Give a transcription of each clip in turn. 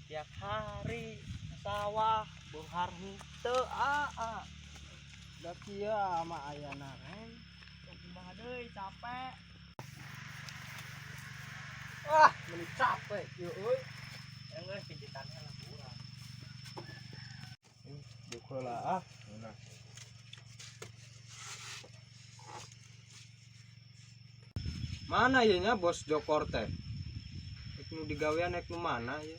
tiap hari sawah behar henteu Da kieu ama ayana kan. kumaha deui capek. Meuli capek kieu euy. Enggeus pijitannya lah kurang. Deuk heula Nah. Mana ieu nya Bos Jokor teh? Nu digawean ek nu mana ya?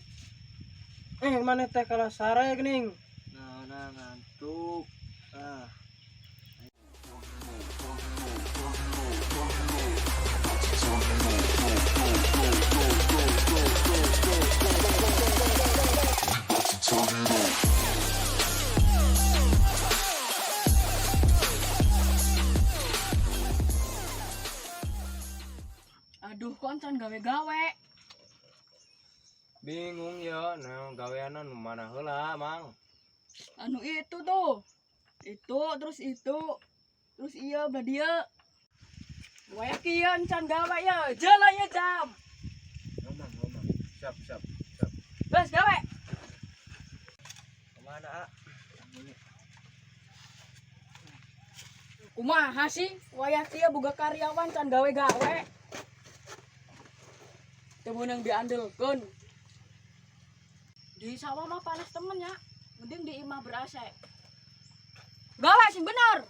Mana teh kalah sare geuning. Nah ngantuk. Aduh, koncan gawe-gawe. Bingung ya, nah gaweana nu mana heula, Mang? Anu itu tuh. Itu, terus itu. Terus iya, belah dia. Waya kian can gawe ya. Jalan ya jam. Ngomong. Siap. Bes gawe. Kemana Kumaha sih? Waya kia boga karyawan can gawe-gawe. Teu meunang diandelkeun. Di sawah mah panas temen ya. Mending di imah ber-AC. Gawe sing bener.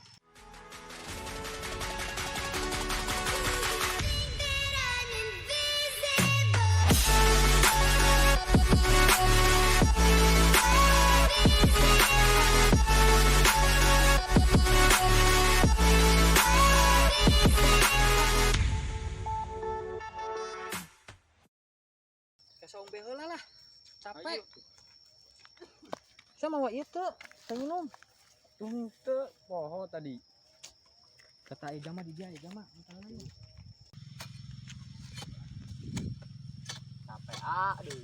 Kesombe heula lah. Capek. Sama wa ieu teu minum. Teu poho tadi. Kata Ida mah di dia Ida mah. Capek deh.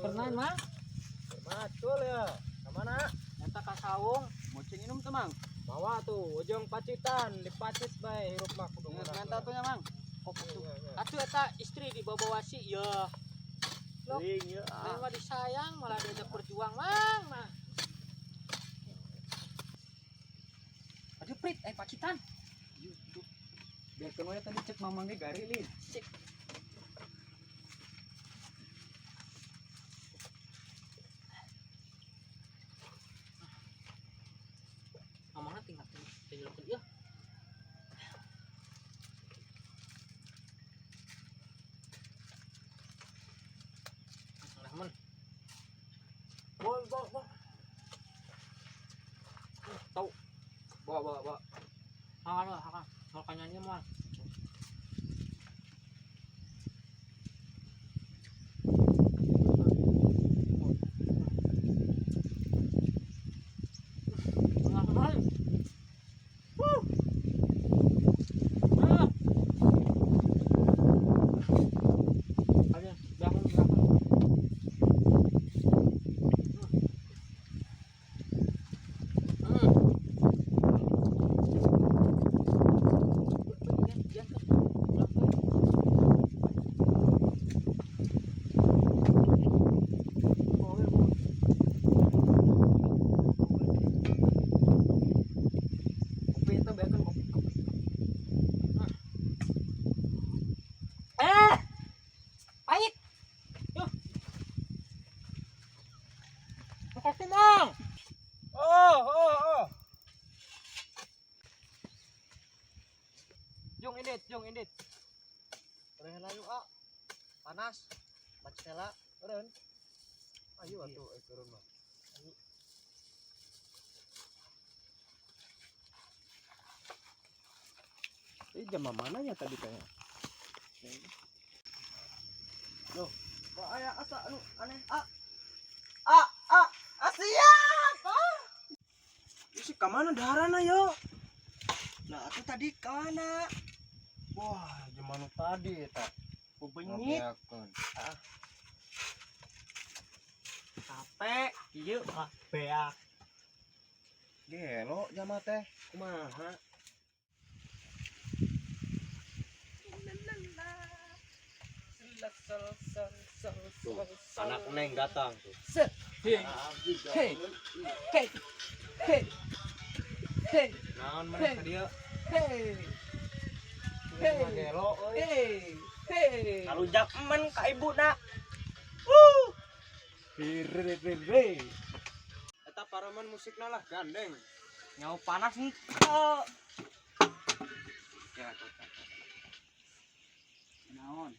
Pernah mah? Macul ya. Kamana? Eta ka saung, mocing minum teu Mang? Bawa tuh ujung pacitan, dipacit bae hirup mah kudu Geus menta tuh nya Mang. Kopi tuh. Atuh eta istri dibawa si ya. Ling ya. Lain mah disayang malah diajak berjuang Mang mah. Aduh Prit, pacitan. Biarkeun we tadi cek mamang ge gari lin. Sik. Amana tinggal ieu. Rahman. Bawa. Tahu. Bawa. Hakan. Makanya mah. Pahit. Yo. Makasih, Mang. Oh. Jung indit. Teu layu panas. Bacela eureun. Ayo atuh eureun mah. Ini jam mana ya tadi kayaknya? Loh, kok aya asa anu aneh? Siap. Isi ka mana daharana yo? Lah atuh tadi ka mana? Wah, jemanu tadi eta. Benyit. Capek, ieu mah beak. Gelo jama teh. Kumaha? Anak neng datang tuh. Set. Hei. Hei. Hei. Hei. Hei. Naon mana ka dia? Hei. Hei. Gelo euy. Hei. Hei. Kalujak men ka ibu nak. Hire. Eta paraman musikna lah gandeng. Nyau panas nih. Ya, Naon?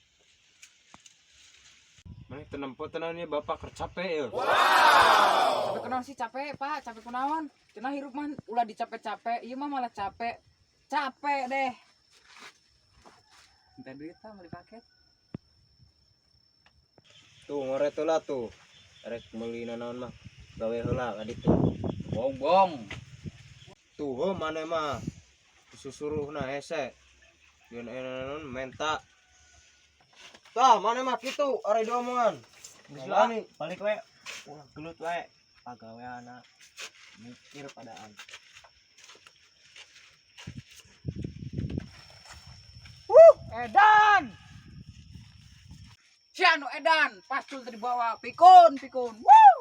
mana tenempo tenan ieu bapak keur capek ya. Capek kunaon sih capek, Pak? Capek kunaon? Cenah hirup mah ulah dicapek-capek, ieu mah malah capek. Capek deh. Minta duit Pak, beli paket. Tuh ngoret heula tuh. Rek meuli naon mah. Gawe heula ka ditu. Bom. Tuh ho mana mah. Susuruhna hese. Yeun naon menta. Tah mana mah kitu are diomongan. Geus lah balik we. Ulah gelut we. Pagaweana mikir padaan. Edan. Si anu Edan, pastul tadi bawa pikun. Woo!